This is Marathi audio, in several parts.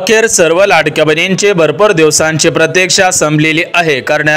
अखेर सर्व लाडक्या बहिणींचे भरपूर दिवसांची प्रतीक्षा संपलेली आहे। कारण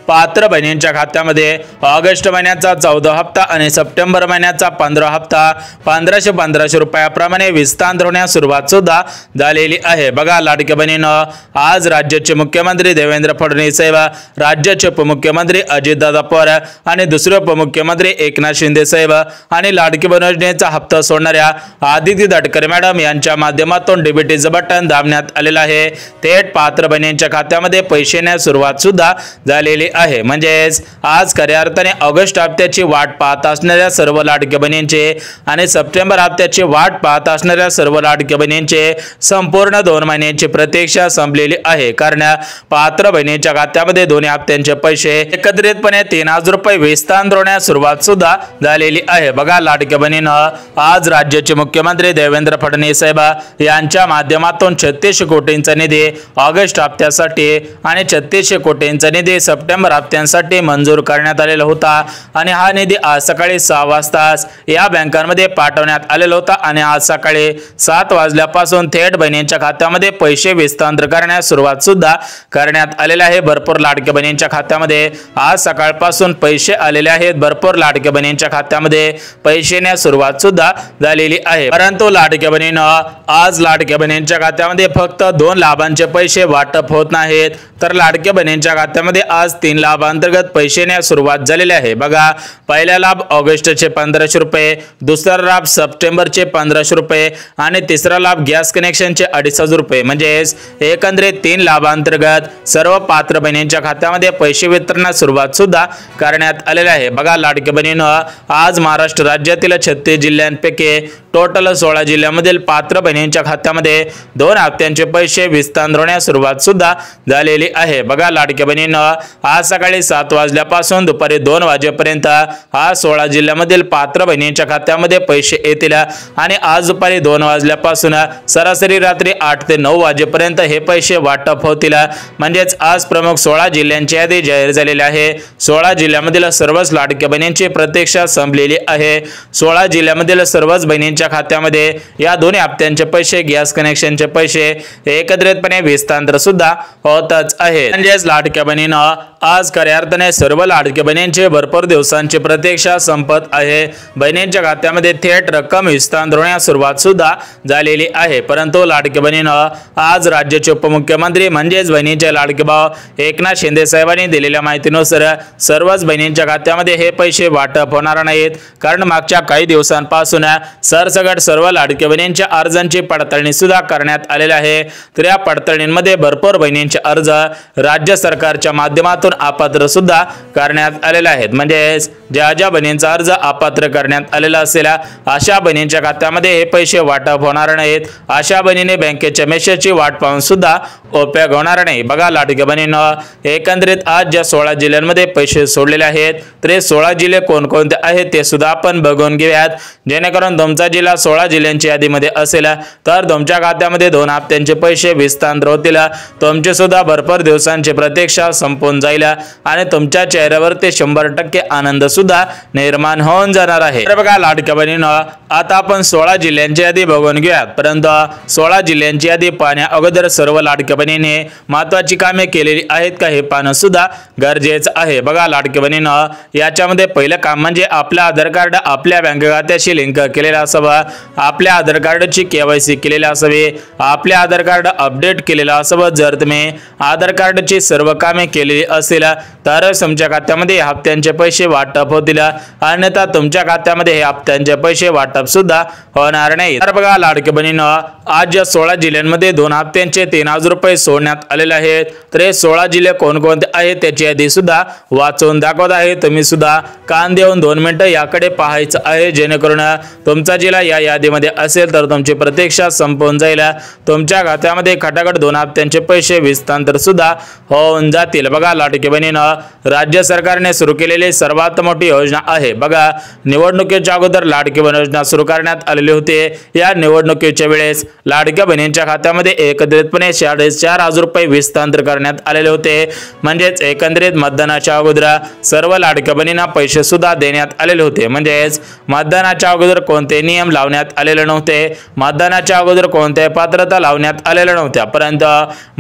पात्र बहिणींच्या खात्यामध्ये ऑगस्ट महिन्याचा 14 हप्ता आणि सप्टेंबर महिन्याचा 15 हप्ता 1500 रुपयाप्रमाणे विस्तार होण्यास सुरुवात सुद्धा झालेली आहे। बघा लाडक्या बहिणींनो, आज राज्याचे मुख्यमंत्री देवेंद्र फडणवीस साहेब, राज्याचे उपमुख्यमंत्री अजितदादा पवार आणि दुसरे उपमुख्यमंत्री एकनाथ शिंदे साहेब आणि लाडकी बहीण योजनेचा हप्ता सोडणाऱ्या आदिती तटकरे मॅडम यांच्या माध्यमातून डीबीटीचं बटन दाबण्यात आलेलं आहे। थेट पात्र बहिणींच्या खात्यामध्ये पैसे येण्यास सुरुवात सुद्धा झालेली आहे। म्हणजेच आज खऱ्या अर्थाने ऑगस्ट हप्त्याची वाट पाहत असणाऱ्या सर्व लाडक्या बहिणींचे आणि सप्टेंबर हप्त्याची वाट पाहत असणाऱ्या सर्व लाडक्या बहिणींचे संपूर्ण 2 महिन्यांची प्रतीक्षा संपलेली आहे। कारण पात्र बहिणींच्या खात्यामध्ये दोन्ही हप्त्यांचे पैसे एकत्रितपणे 3000 रुपये विस्तार होण्यास सुरुवात सुद्धा झालेली आहे। बघा लाडक्या बहिणींनो, आज राज्याचे मुख्यमंत्री देवेंद्र फडणवीस साहेब यांच्या माध्यमातून 3600 कोटींचा निधी ऑगस्ट हप्त्यासाठी आणि 3600 कोटींचा निधी सप्टेंबर हप्त्यासाठी मंजूर करण्यात आलेला होता आणि हा निधी आज सकाळी 6 वाजता या बँकांमध्ये पाठवण्यात आलेला होता आणि आज सकाळी 7 वाजल्यापासून थेट बहिणींच्या खात्यामध्ये पैसे विस्तार करण्यास सुरुवात सुद्धा करण्यात आलेले आहे। भरपूर लाडक्या बहिणींच्या खात्यामध्ये आज सकाळपासून पैसे आलेले आहेत। भरपूर लाडक्या बहिणींच्या खात्यामध्ये पैसे येण्यास सुरुवात सुद्धा झालेली आहे। परंतु लाडक्या बहिणींनो, आज लाडक्या बहिणींच्या खात्यामध्ये फक्त 2 लाभांचे पैसे वाटप होत नाहीत, तर लाडक्या बहिणींच्या खात्यामध्ये आज 3 लाभांतर्गत पैसे येण्यास सुरुवात झालेली आहे। बघा, पहिला लाभ ऑगस्टचे 1500 रुपये, दुसरा लाभ सप्टेंबरचे 1500 रुपये आणि तिसरा लाभ गॅस कनेक्शनचे 2500 रुपये। म्हणजेच एकंदरीत 3 लाभांतर्गत सर्व पात्र बहिणींच्या खात्यामध्ये पैसे वितरणास सुरुवात सुद्धा करण्यात आलेली आहे। बघा लाडक्या बहिणींनो, आज महाराष्ट्र राज्यातील 36 जिल्ह्यांपैकी टोटल 16 जिल्ह्यांमधील पात्र बहिणींच्या खात्यामध्ये 2 हप्त्यांचे पैसे विस्तार होण्यास सुरुवात सुद्धा झालेली आहे। बघा लाडक्या बहिणींनो, आज सकाळी 7 वाजल्यापासून दुपारी 2 वाजेपर्यंत आज 16 जिल्ह्यांमधील पात्र बहिणींच्या खात्यामध्ये पैसे येतील आणि आज दुपारी 2 वाजल्यापासून सरासरी रात्री 8 ते 9 वाजेपर्यंत हे पैसे वाटप होतील। म्हणजेच आज प्रमुख 16 जिल्ह्यांची यादी जाहीर झालेली आहे। 16 जिल्ह्यांमधील सर्वच लाडक्या बहिणींची प्रतीक्षा संपलेली आहे। 16 जिल्ह्यांमधील सर्वच बहिणींच्या खात्यामध्ये या दोन्ही हप्त्यांचे पैसे, गॅस कनेक्शनचे पैसे एकत्रितपणे विस्तार सुद्धा होतच आहे। म्हणजेच लाडक्या बहिणींनो, आज खऱ्या अर्थाने सर्व लाडक्या बहिणींचे भरपूर दिवसांची प्रतीक्षा संपत आहे। बहिणींच्या खात्यामध्ये थेट रक्कम विस्तार होण्यास सुरुवात सुद्धा झालेली आहे। परंतु लाडक्या बहिणींनो, आज राज्याचे उपमुख्यमंत्री म्हणजेच बहिणींचे लाडके भाऊ एकनाथ शिंदे साहेबांनी दिलेल्या माहितीनुसार सर्वच बहिणींच्या खात्यामध्ये हे पैसे वाटप होणार नाहीत। कारण मागच्या काही दिवसांपासून सरसकट सर्व लाडक्या बहिणींच्या अर्जांची पडताळणी सुद्धा करण्यात आलेली आहे। तर या पडताळणीमध्ये भरपूर बहिणींचे अर्ज राज्य सरकारच्या माध्यमातून अपात्र सुद्धा करण्यात आलेले आहेत। म्हणजे ज्या बहिणींचा अर्ज अपात्र करण्यात आलेला असेल अशा बहिणींच्या खात्यामध्ये हे पैसे वाटप होणार नाहीत। अशा बहिणीने बँकेच्या मेसेजची वाट पाहून सुद्धा उपयोग होणार नाही। बघा लाडक्या बहिणींनो, एकंदरीत आज ज्या 16 जिल्ह्यांमध्ये पैसे सोडलेले आहेत, तर 16 जिल्हे कोणकोणते आहेत ते सुद्धा आपण बघून घेऊयात, जेणेकरून तुमचा जिल्हा 16 जिल्ह्यांच्या यादीमध्ये असेल तर तुमच्या खात्यामध्ये 2 हप्त्यांचे पैसे विस्तार होतील। तुमची सुद्धा भरपूर दिवसांची प्रतीक्षा संपून जाईल आणि तुमच्या चेहऱ्यावरती 100% आनंद सुद्धा निर्माण होऊन जाणार आहे। तर बघा लाडक्या बहिणींनो, आता आपण 16 जिल्ह्यांची यादी बघून घेऊयात। परंतु 16 जिल्ह्यांची यादी पाहण्या अगोदर सर्व लाडक्या बहिणीने महत्त्वाची कामे केलेली आहेत का हे पाहणं सुद्धा गरजेचं आहे। बघा लाडक्या बहिणींनो, याच्यामध्ये पहिलं काम म्हणजे आपलं आधार कार्ड आपल्या बँक खात्याशी लिंक केलेलं असावं, आपल्या आधार कार्डची KYC केलेली असावी, आपले आधार कार्ड अपडेट केलेलं असावं। जर तुम्ही आधार कार्डची सर्व कामे केलेली असेल तरच तुमच्या खात्यामध्ये हप्त्यांचे पैसे वाटप होतील, अन्यथा तुमच्या खात्यामध्ये हे हप्त्यांचे पैसे वाटप सुद्धा होणार नाही। तर बघा लाडक्या बहिणींनो, आज या 16 जिल्ह्यांमध्ये 2 हप्त्यांचे 3000 रुपये सोडण्यात आलेले आहेत। तर हे 16 जिल्हे कोणकोणते आहेत त्याची यादी सुद्धा वाचून दाखवत आहे। तुम्ही सुद्धा कान देऊन 2 मिनिटं याकडे पाहायचं आहे, जेणेकरून तुमचा जिल्हा या यादीमध्ये असेल तर तुमची प्रतीक्षा संपून जाईल। तुमच्या खात्यामध्ये खटाखट 2 हप्त्यांचे पैसे विस्तार सुद्धा होऊन जातील। बघा लाडकी बहिणींनो, राज्य सरकारने सुरू केलेली सर्वात मोठी योजना आहे। बघा, निवडणुकीच्या अगोदर लाडकी बहीण योजना सुरू करण्यात आलेली होती। या निवडणुकीच्या वेळेस लाडक्या बहिणींच्या खात्यामध्ये एकत्रितपणे 4500 रुपये विस्तार करण्यात आलेले होते। म्हणजेच एकंदरीत मतदानाच्या अगोदर सर्व लाडक्या बहिणींना पैसे सुद्धा देण्यात आलेले होते। म्हणजेच मतदानाच्या अगोदर कोणते नियम लावण्यात आलेले नव्हते, मतदानाच्या अगोदर कोणत्याही पात्रता लावण्यात लावण्यात आलेल्या नव्हत्या, परंतु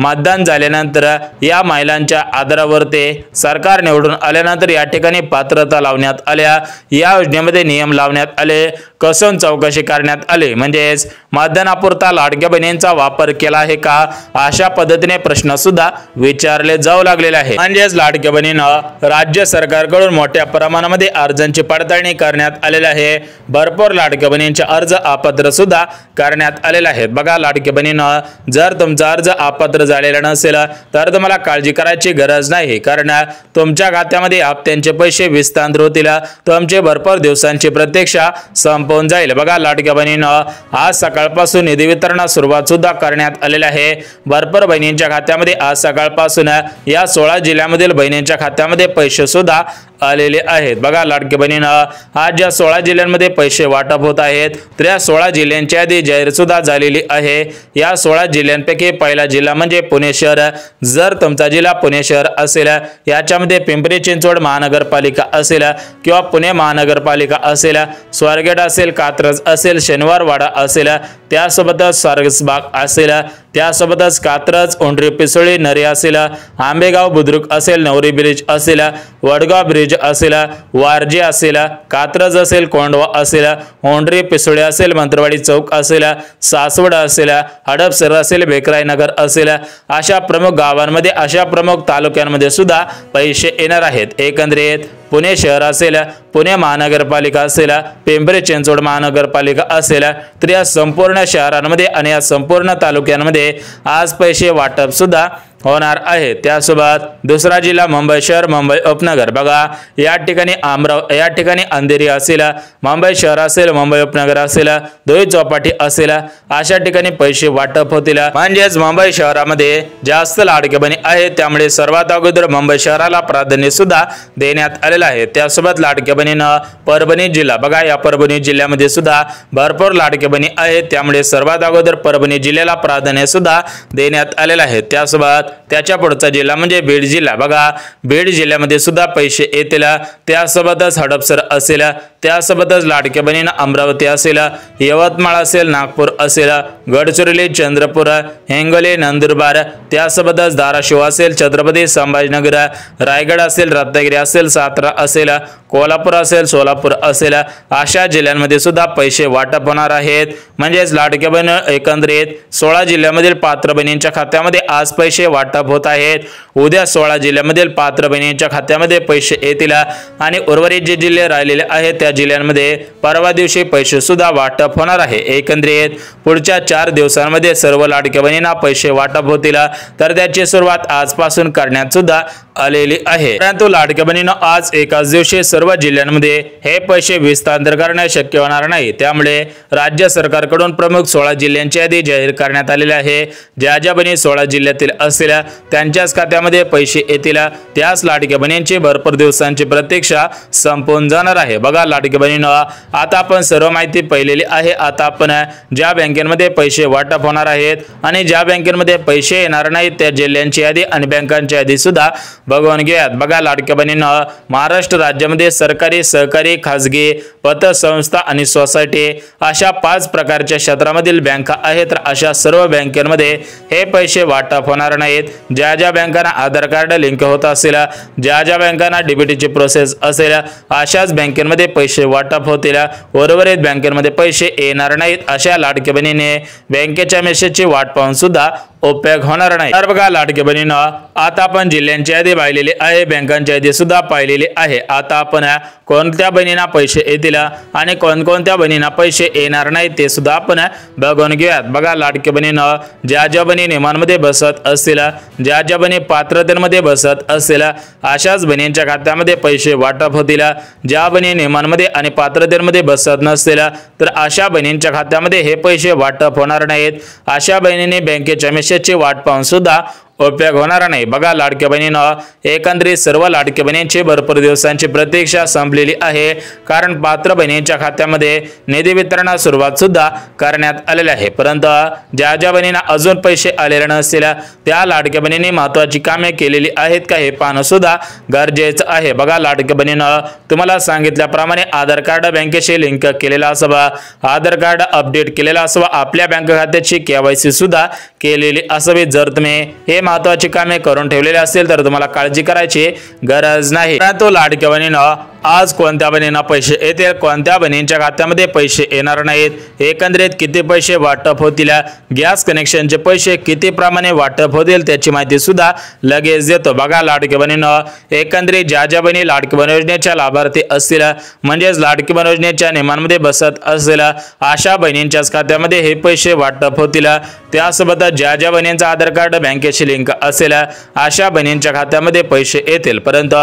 मतदान झाल्यानंतर या महिलांच्या आधारावर ते सरकार निवडून आल्यानंतर या ठिकाणी पात्रता लावण्यात आल्या। या योजनेमध्ये नियम लावण्यात आले, कसून चौकशी करण्यात आली, म्हणजेच मतदानापुरता लाडक्या बहिणींचा वापर केला आहे का, अशा पद्धतीने प्रश्न सुद्धा विचारले जाऊ लागलेले आहे। म्हणजेच लाडक्या बहिणींना राज्य सरकारकडून मोठ्या प्रमाणामध्ये अर्जांची पडताळणी करण्यात आलेली आहे। भरपूर लाडक्या बहिणींचे अर्ज अपात्र सुद्धा करण्यात आलेले आहेत। बघा लाडक्या बहिणींना, जर तुमचा अर्ज अपात्र झालेला नसेल तर तुम्हाला काळजी करायची गरज नाही, कारण तुमच्या खात्यामध्ये हप्त्यांचे पैसे विस्तारित होतील, तुमचे भरपूर दिवसांची प्रतीक्षा संपून जाईल। बघा लाडक्या बहिणींना, आज सकाळपासून निधी वितरणास सुरुवात सुद्धा करण्यात आलेली आहे। भरपूर बहिणींच्या खात्यामध्ये आज सकाळपासून या 16 जिल्ह्यामधील बहिणींच्या खात्यामध्ये पैसे सुद्धा आलेले आहेत। बघा लाडक्या बहिणींना, आज ज्या 16 जिल्ह्यांमध्ये पैसे वाटप होत आहेत तर या 16 जिल्ह्यांची यादी जाहीर सुद्धा झालेली आहे। या 16 जिल्ह्यांपैकी पहिला जिल्हा म्हणजे पुणे शहर। जर तुमचा जिल्हा पुणे शहर असेल, याच्यामध्ये पिंपरी चिंचवड महानगरपालिका असेल किंवा पुणे महानगरपालिका असेल, स्वारगेट असेल, कात्रज असेल, शनिवारवाडा असेल, त्यासोबतच सारसबाग असेल, त्यासोबतच कात्रज, ओंडरी, पिसोळी, नरी असेल, आंबेगाव, बुद्रुक असेल, नवरी ब्रिज असेल, वडगाव ब्रिज असेल, वारजे असेल, कात्रज असेल, कोंडवा असेल, ओंडरी, पिसोळी असेल, मंत्रवाडी चौक असेल, सासवड असेल, हडपसर असेल, बेकराई नगर असेल, अशा प्रमुख गावांमध्ये, अशा प्रमुख तालुक्यांमध्ये सुद्धा पैसे येणार आहेत। एकंदरीत पुणे शहर असेल, पुणे महानगरपालिका असेल, पिंपरी चिंचवड महानगरपालिका असेल, तर या संपूर्ण शहरांमध्ये आणि या संपूर्ण तालुक्यांमध्ये आज पैसे वाटप सुद्धा होणार आहे। त्यासोबत दुसरा जिल्हा मुंबई शहर, मुंबई उपनगर। बघा या ठिकाणी अंधेरी असेल, मुंबई शहर असेल, मुंबई उपनगर असेल, दोही चौपाटी असेल, अशा ठिकाणी पैसे वाटप होतील। म्हणजेच मुंबई शहरामध्ये जास्त लाडके बहिणी आहेत, त्यामुळे सर्वात अगोदर मुंबई शहराला प्राधान्य सुद्धा देण्यात आलेलं आहे। त्यासोबत लाडक्या बहिणींना परभणी जिल्हा, बघा या परभणी जिल्ह्यामध्ये सुद्धा भरपूर लाडके बहिणी आहेत, त्यामुळे सर्वात अगोदर परभणी जिल्ह्याला प्राधान्य सुद्धा देण्यात आलेलं आहे। त्यासोबत त्याच्या पुढचा जिल्हा म्हणजे बीड जिल्हा। बघा बीड जिल्ह्यामध्ये सुद्धा पैसे येतील। त्यासोबतच हडपसर असेल, त्यासोबतच लाडक्या बहिणींना अमरावती असेल, यवतमाळ असेल, नागपूर असेल, गडचिरोली, चंद्रपूर, हिंगोली, नंदुरबार, त्यासोबतच धाराशिव असेल, छत्रपती संभाजीनगर, रायगड असेल, रत्नागिरी असेल, सातारा असेल, कोल्हापूर असेल, सोलापूर असेल, अशा जिल्ह्यांमध्ये सुद्धा पैसे वाटप होणार आहेत। म्हणजेच लाडक्या बहिणी एकंदरीत 16 जिल्ह्यामधील पात्र बहिणींच्या खात्यामध्ये आज पैसे वाटप होत आहेत। उद्या 16 जिल्ह्यामधील पात्र बहिणींच्या खात्यामध्ये पैसे येतील आणि उर्वरित जे जिल्हे राहिलेले आहेत त्या जिल्ह्यांमध्ये परवा दिवशी पैसे सुद्धा वाटप होणार आहे। एकंदरीत पुढच्या 4 दिवसांमध्ये सर्व लाडक्या बहिणींना पैसे वाटप होतील, तर त्याची सुरुवात आजपासून करण्यात सुद्धा आलेली आहे। परंतु लाडक्या बहिणींना आज एकाच दिवशी सर्व जिल्ह्यांमध्ये हे पैसे विस्तार करणे शक्य होणार नाही, त्यामुळे राज्य सरकारकडून प्रमुख 16 जिल्ह्यांची यादी जाहीर करण्यात आलेली आहे। ज्या ज्या बहिणी 16 जिल्ह्यातील असतील त्यांच्याच खात्यामध्ये पैसे येतील, त्याच लाडक्या बहिणींची भरपूर दिवसांची प्रतीक्षा संपून जाणार आहे। बघा लाडक्या बहिणींना, आता आपण सर्व माहिती पाहिलेली आहे। आता आपण ज्या बँकेमध्ये पैसे वाटप होणार आहेत आणि ज्या बँकेमध्ये पैसे येणार नाहीत त्या जिल्ह्यांची यादी आणि बँकांची यादी सुद्धा बघून घेऊयात। बघा लाडक्या बहिणींना, महाराष्ट्र राज्यामध्ये सरकारी, सहकारी, खाजगी, पतसंस्था आणि सोसायटी अशा 5 प्रकारच्या क्षेत्रामधील बँका आहेत, तर अशा सर्व बँकांमध्ये हे पैसे वाटप होणार नाहीत। ज्या ज्या बँकांना आधार कार्ड लिंक होत असेल, ज्या ज्या बँकांना डीबीटीची प्रोसेस असेल, अशाच बँकांमध्ये पैसे वाटप होतील, उर्वरित बँकांमध्ये पैसे येणार नाहीत। अशा लाडक्या बहिणीने बँकेच्या मेसेजची वाट पाहून सुद्धा उपयोग होणार नाही। तर बघा लाडक्या बहिणींना, आता आपण जिल्ह्यांची यादी पाहिलेली आहे, बँकांची यादी सुद्धा पाहिलेली आहे। आता आपण कोणत्या बहिणींना पैसे येतील आणि कोणकोणत्या बहिणींना पैसे येणार नाही ते सुद्धा आपण बघून घेऊयात। बघा लाडक्या बहिणींना, ज्या ज्या बहिणी नियमांमध्ये बसत असतील, ज्या ज्या बहिणी पात्रतेमध्ये बसत असतील, अशाच बहिणींच्या खात्यामध्ये पैसे वाटप होतील। ज्या बहिणी नियमांमध्ये आणि पात्रतेमध्ये बसत नसतील तर अशा बहिणींच्या खात्यामध्ये हे पैसे वाटप होणार नाहीत। अशा बहिणींनी बँकेच्या मेसेजची वाट पाहून सुद्धा उपयोग होणार नाही। बघा लाडक्या बहिणीनं एकंदरीत सर्व लाडक्या बहिणींची भरपूर दिवसांची प्रतीक्षा संपलेली आहे, कारण पात्र बहिणींच्या खात्यामध्ये निधी वितरणास सुरुवात सुद्धा करण्यात आलेली आहे। परंतु ज्या ज्या बहिणींना अजून पैसे आलेले नसतील त्या लाडक्या बहिणींनी महत्त्वाची कामे केलेली आहेत का हे पाहणं सुद्धा गरजेचं आहे। बघा लाडक्या बहिणीनं तुम्हाला सांगितल्याप्रमाणे आधार कार्ड बँकेशी लिंक केलेला असावा, आधार कार्ड अपडेट केलेला असावा, आपल्या बँक खात्याची KYC सुद्धा केलेली असावी। जर तुम्ही हे महत्त्वाची कामे करून ठेवलेले असेल तर तुम्हाला काळजी करायची गरज नाही। परंतु लाडक्या बहिणीनं आज कोणत्या बहिणींना पैसे येतील, कोणत्या बहिणींच्या खात्यामध्ये पैसे येणार नाहीत, एकंदरीत किती पैसे वाटप होतील, गॅस कनेक्शनचे पैसे किती प्रमाणे वाटप होतील त्याची माहिती सुद्धा लगेच देतो। बघा लाडकी बहिणीनं एकंदरीत ज्या ज्या बहिणी लाडकी बहीण योजनेच्या लाभार्थी असतील म्हणजेच लाडकी बहीण योजनेच्या नियमांमध्ये बसत असतील अशा बहिणींच्याच खात्यामध्ये हे पैसे वाटप होतील। त्यासोबत ज्या ज्या बहिणींचा आधार कार्ड बँकेशी लिंक असेल अशा बहिणींच्या खात्यामध्ये पैसे येतील। परंतु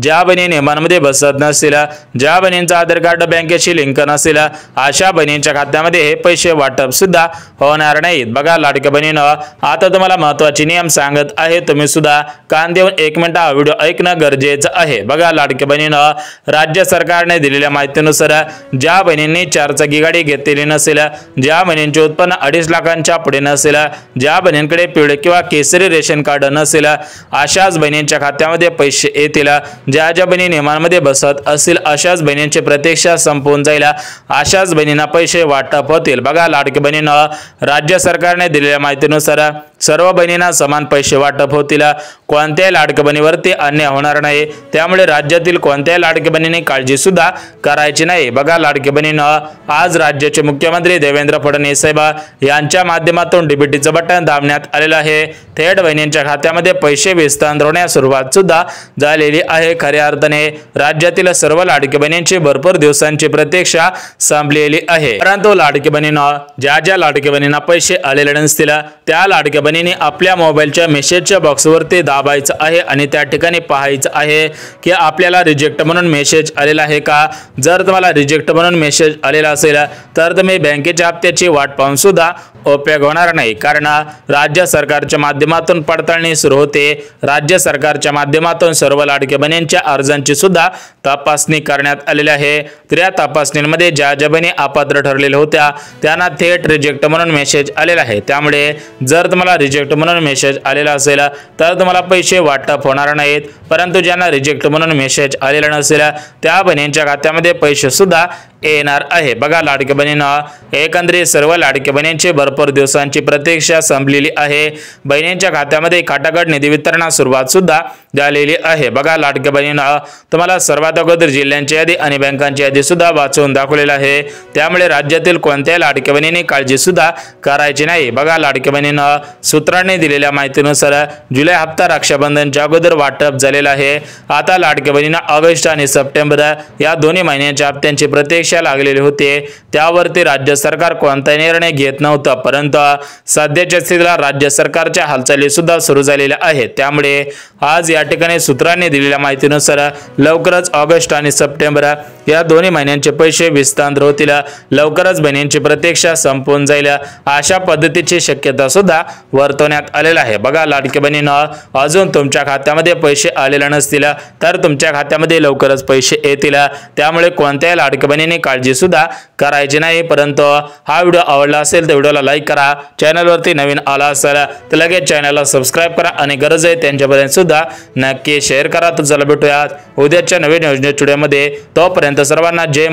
ज्या बहिणी नियमांमध्ये बसत नसतील, ज्या बहिणींचा आधार कार्ड बँकेशी लिंक नसेल अशा बहिणींच्या खात्यामध्ये हे पैसे वाटप सुद्धा होणार नाहीत। बघा लाडक्या बहिणीनं आता तुम्हाला महत्त्वाचे नियम सांगत आहे, तुम्ही सुद्धा कान देऊन 1 मिनिट हा व्हिडिओ ऐकणं गरजेचं आहे। बघा लाडक्या बहिणीनं राज्य सरकारने दिलेल्या माहितीनुसार ज्या बहिणींनी 4 चाकी गाडी घेतलेली नसेल, ज्या बहिणींचे उत्पन्न 2.5 लाखांच्या पुढे नसेल, ज्या बहिणींकडे पिवळे किंवा केसरी रेशन कार्ड नसेल अशाच बहिणींच्या खात्यामध्ये पैसे येतील। ज्या ज्या बहिणी नियमांमध्ये बसत असतील अशाच बहिणींची प्रतीक्षा संपून जाईल, अशाच बहिणींना पैसे वाटप होतील। बघा लाडक्या बहिणीनं राज्य सरकारने दिलेल्या माहितीनुसार सर्व बहिणींना समान पैसे वाटप होतील, कोणत्याही लाडक्या बहिणीवरती अन्याय होणार नाही, त्यामुळे राज्यातील कोणत्याही लाडक्या बहिणींनी काळजी सुद्धा करायची नाही। बघा लाडक्या बहिणीनं आज राज्याचे मुख्यमंत्री देवेंद्र फडणवीस साहेब यांच्या माध्यमातून डीबीटीचं बटन दाबण्यात आलेलं आहे। थेट बहिणींच्या खात्यामध्ये पैसे विस्तार होण्यास सुरुवात सुद्धा झालेली आहे। खऱ्या अर्थाने राज्यातील सर्व लाडक्या बहिणींची भरपूर दिवसांची प्रतीक्षा संपलेली आहे। परंतु लाडक्या बहिणीनं ज्या ज्या लाडक्या बहिणींना पैसे आलेले नसतील त्या लाडक्या बहिणींनी आपल्या मोबाईलच्या मेसेजच्या बॉक्सवरती दाबायचं आहे आणि त्या ठिकाणी पाहायचं आहे की आपल्याला रिजेक्ट म्हणून मेसेज आलेला आहे का। जर तुम्हाला रिजेक्ट म्हणून मेसेज आलेला असेल तर तुम्ही बँकेच्या हप्त्याची वाट पाहून सुद्धा उपयोग होणार नाही, कारण राज्य सरकारच्या माध्यमातून पडताळणी सुरू होते। राज्य सरकारच्या माध्यमातून सर्व लाडक्या बहिणींच्या अर्जांची सुद्धा तपासणी करण्यात आलेली आहे। तर या तपासणीमध्ये ज्या ज्या बहिणी अपात्र ठरलेल्या होत्या त्यांना थेट रिजेक्ट म्हणून मेसेज आलेला आहे। त्यामुळे जर तुम्हाला रिजेक्ट म्हणून मेसेज आलेला असेल तर तुम्हाला पैसे वाटप होणार नाहीत, परंतु ज्यांना रिजेक्ट म्हणून मेसेज आलेला नसेल त्या बहिणींच्या खात्यामध्ये पैसे सुद्धा येणार आहे। बघा लाडक्या बहिणीनं एकंदरीत सर्व लाडक्या बहिणींची भरपूर दिवसांची प्रतीक्षा संपलेली आहे। बहिणींच्या खात्यामध्ये खटाखट निधी वितरणास सुरुवात सुद्धा झालेली आहे। बघा लाडक्या बहिणीनं तुम्हाला सर्वात अगोदर जिल्ह्यांची यादी आणि बँकांची यादी सुद्धा वाचवून दाखवलेली आहे, त्यामुळे राज्यातील कोणत्याही लाडक्या बहिणींनी काळजी सुद्धा करायची नाही। बघा लाडक्या बहिणीनं सूत्रांनी दिलेल्या माहितीनुसार जुलै हप्ता रक्षाबंधनच्या अगोदर वाटप झालेला आहे। आता लाडक्या बहिणींना ऑगस्ट आणि सप्टेंबर या दोन्ही महिन्यांच्या हप्त्यांची प्रतीक्षा लागलेली होते, त्यावरती राज्य सरकार कोणताही निर्णय घेत नव्हतं। परंतु सध्याच्या स्थितीला राज्य सरकारच्या हालचाली सुद्धा सुरू झालेल्या आहेत, त्यामुळे आज या ठिकाणी सूत्रांनी दिलेल्या माहितीनुसार लवकरच ऑगस्ट आणि सप्टेंबर या दोन्ही महिन्यांचे पैसे विस्तार होतील, लवकरच बहिणींची प्रतीक्षा संपून जाईल अशा पद्धतीची शक्यता सुद्धा वर्तवण्यात आलेली आहे। बघा लाडक्या बहिणीनं अजून तुमच्या खात्यामध्ये पैसे आलेले नसतील तर तुमच्या खात्यामध्ये लवकरच पैसे येतील, त्यामुळे कोणत्याही लाडक्या बहिणींनी काळजी सुद्धा करायची नाही। परंतु हा व्हिडिओ आवडला असेल तर व्हिडिओला लाईक करा, चॅनलवरती नवीन आला असेल तर लगेच चॅनलला सबस्क्राईब करा आणि गरज आहे त्यांच्यापर्यंत सुद्धा नक्की शेअर करा। तर चला भेटूयात उद्याच्या नवीन योजनेच्या व्हिडिओमध्ये, तोपर्यंत सर्वांना जय